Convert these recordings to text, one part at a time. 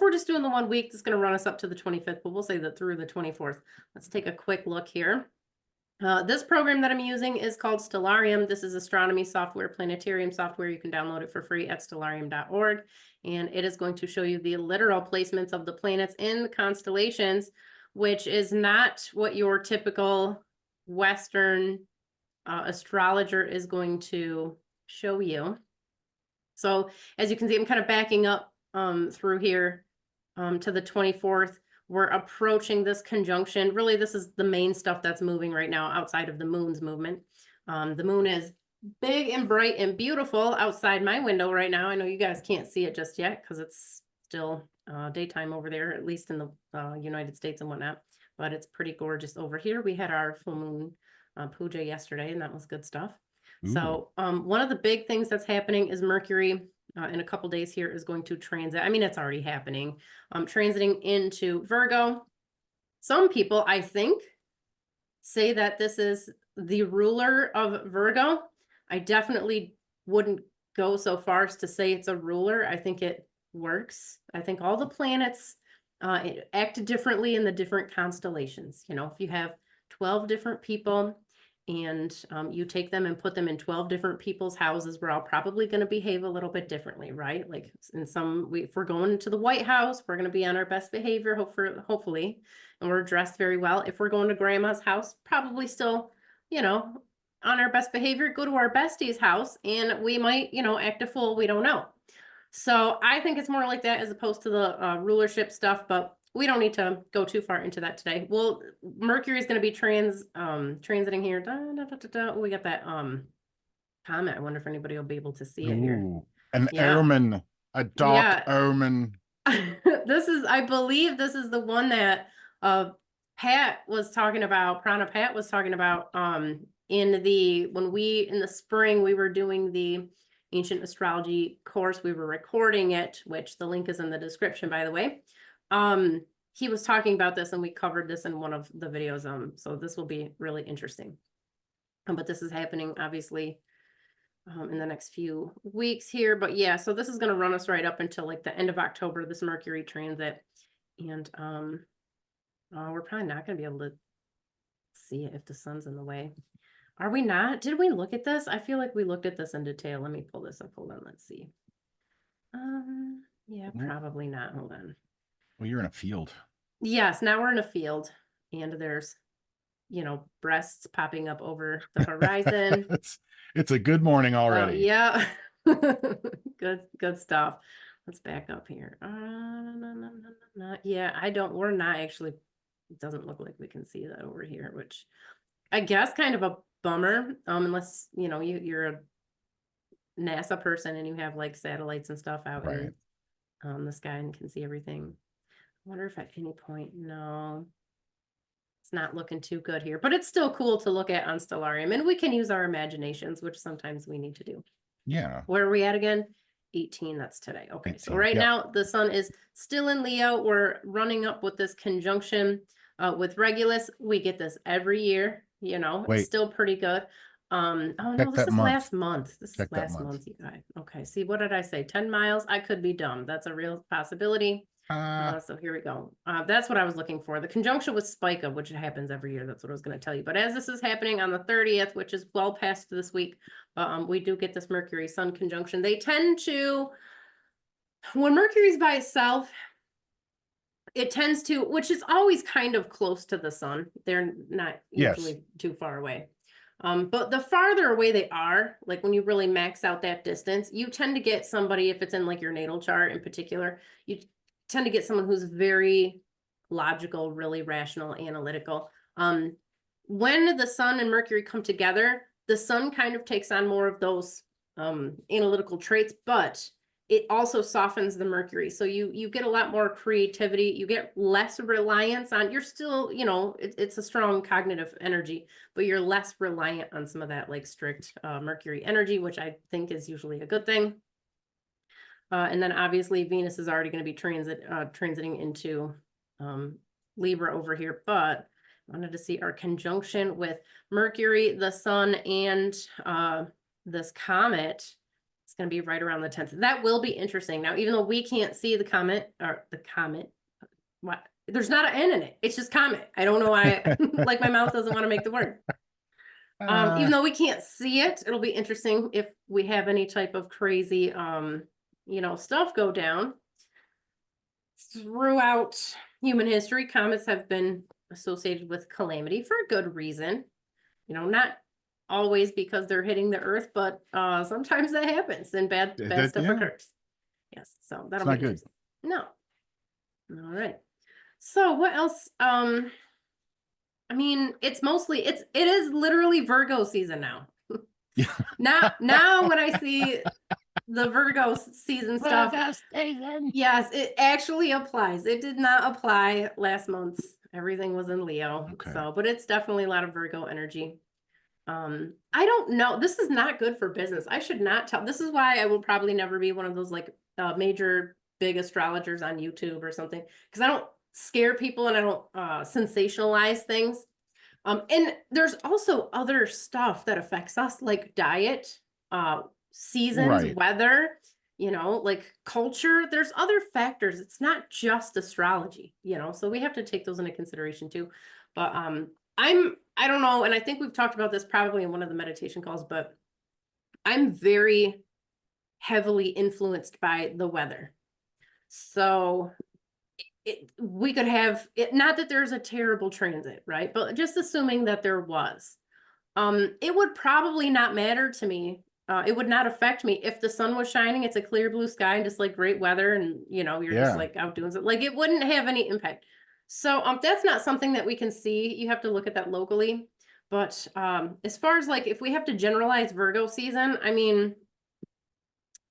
we're just doing the 1 week, it's going to run us up to the 25th, but we'll say that through the 24th. Let's take a quick look here. This program that I'm using is called Stellarium. This is astronomy software, planetarium software. You can download it for free at stellarium.org. And it is going to show you the literal placements of the planets in the constellations, which is not what your typical Western astrologer is going to show you. So as you can see, I'm kind of backing up through here to the 24th. We're approaching this conjunction. Really, this is the main stuff that's moving right now outside of the moon's movement. The moon is big and bright and beautiful outside my window right now. I know you guys can't see it just yet because it's still daytime over there, at least in the United States and whatnot. But it's pretty gorgeous over here. We had our full moon puja yesterday, and that was good stuff. Ooh. So one of the big things that's happening is Mercury in a couple days here is going to transit. I mean, it's already happening. Transiting into Virgo. Some people, I think, say that this is the ruler of Virgo. I definitely wouldn't go so far as to say it's a ruler. I think it works. I think all the planets act differently in the different constellations. You know, if you have 12 different people and you take them and put them in 12 different people's houses, we're all probably going to behave a little bit differently, right? Like in some, if we're going to the White House, we're going to be on our best behavior, hopefully, and we're dressed very well. If we're going to grandma's house, probably still, you know, on our best behavior. Go to our bestie's house and we might, you know, act a fool. We don't know. So I think it's more like that as opposed to the rulership stuff, but we don't need to go too far into that today. Well, Mercury is going to be transiting here. We got that comment. I wonder if anybody will be able to see it here. An omen, a dark omen. This is, I believe this is the one that Pat was talking about, Prana Pat was talking about in the spring, we were doing the ancient astrology course. We were recording it, which the link is in the description, by the way. He was talking about this and we covered this in one of the videos. So this will be really interesting. But this is happening obviously in the next few weeks here. But yeah, so this is going to run us right up until like the end of October, this Mercury transit. And we're probably not going to be able to see it if the sun's in the way. Are we not? Did we look at this? I feel like we looked at this in detail. Let me pull this up. Hold on. Let's see. Yeah, probably not. Hold on. Well, you're in a field. Yes, now we're in a field and there's, you know, breasts popping up over the horizon. It's a good morning already. Yeah. Good stuff. Let's back up here. Yeah, we're not actually, it doesn't look like we can see that over here, which I guess kind of a bummer, unless, you know, you're a NASA person and you have like satellites and stuff out in the sky and can see everything. I wonder if at any point, no, it's not looking too good here, but it's still cool to look at on Stellarium, and we can use our imaginations, which sometimes we need to do. Yeah. Where are we at again? 18, that's today. Okay, 18, so right now the sun is still in Leo. We're running up with this conjunction with Regulus. We get this every year, you know. It's still pretty good. Oh no, this is last month. This is last month, you guys. Okay, see, what did I say? 10 miles? I could be dumb. That's a real possibility. So here we go. That's what I was looking for. The conjunction with Spica, which happens every year. That's what I was going to tell you. But as this is happening on the 30th, which is well past this week, we do get this Mercury Sun conjunction. They tend to, when Mercury's by itself, it tends to, which is always kind of close to the sun. They're not usually too far away. But the farther away they are, like when you really max out that distance, you tend to get somebody, if it's in like your natal chart in particular, you tend to get someone who's very logical, really rational, analytical. When the sun and Mercury come together, the sun kind of takes on more of those analytical traits, but it also softens the Mercury. So you get a lot more creativity. You get less reliance on, you're still, you know, it's a strong cognitive energy, but you're less reliant on some of that like strict Mercury energy, which I think is usually a good thing. And then obviously Venus is already going to be transiting into Libra over here, but I wanted to see our conjunction with Mercury, the sun, and this comet. It's going to be right around the 10th. That will be interesting. Now, even though we can't see the comet, what? There's not an N in it. It's just comet. I don't know why, like my mouth doesn't want to make the word. Even though we can't see it, it'll be interesting if we have any type of crazy, stuff go down. Throughout human history, comets have been associated with calamity for a good reason. Not always because they're hitting the earth, but sometimes that happens and bad stuff occurs. Yes, so that'll be good. No. All right. So what else? It is literally Virgo season now. Now when I see the Virgo season stuff, yes, it actually applies. It did not apply last month. Everything was in Leo. Okay. But it's definitely a lot of Virgo energy. I don't know. This is not good for business. I should not tell. This is why I will probably never be one of those like major big astrologers on YouTube or something, because I don't scare people and I don't sensationalize things. And there's also other stuff that affects us, like diet, seasons, weather, like culture. There's other factors. It's not just astrology, so we have to take those into consideration too. But I don't know, and I think we've talked about this probably in one of the meditation calls, but I'm very heavily influenced by the weather. So we could have it, not that there's a terrible transit, right? But just assuming that there was, it would probably not matter to me. It would not affect me if the sun was shining. It's a clear blue sky and just like great weather, and you're just like out doing it. Like it wouldn't have any impact. So that's not something that we can see. You have to look at that locally. But as far as like if we have to generalize Virgo season, I mean,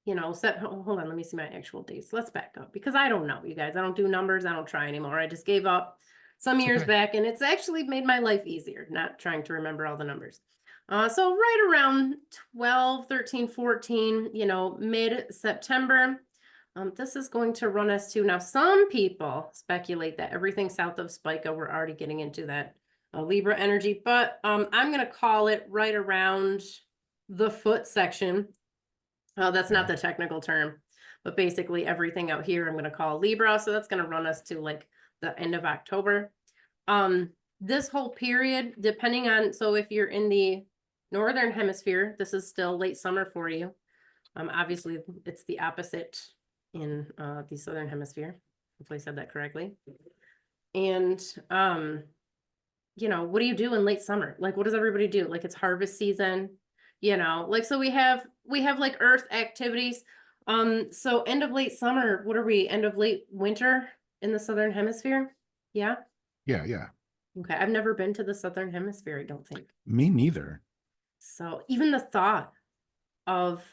hold on, let me see my actual dates. Let's back up because I don't know, you guys. I don't do numbers. I don't try anymore. I just gave up some years back, and it's actually made my life easier, not trying to remember all the numbers. So right around 12, 13, 14, mid-September, this is going to run us to, now some people speculate that everything south of Spica, we're already getting into that Libra energy, but I'm going to call it right around the foot section. That's not the technical term, but basically everything out here I'm going to call Libra. So that's going to run us to like the end of October. This whole period, depending on, so if you're in the northern hemisphere, this is still late summer for you. Obviously it's the opposite in the southern hemisphere. Hopefully I said that correctly. And what do you do in late summer? Like, what does everybody do? Like, it's harvest season, like, so we have like earth activities. So end of late summer, what are we? End of late winter in the southern hemisphere? Yeah. Yeah. Okay. I've never been to the southern hemisphere, I don't think. Me neither. So even the thought of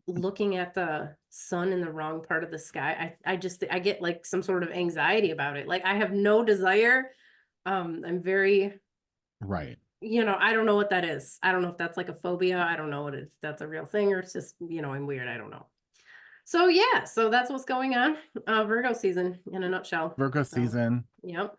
looking at the sun in the wrong part of the sky, I get like some sort of anxiety about it. Like I have no desire. I'm very I don't know what that is. I don't know if that's like a phobia. I don't know if that's a real thing or it's just, I'm weird. I don't know. So yeah, so that's what's going on. Virgo season in a nutshell. Virgo season. Yep.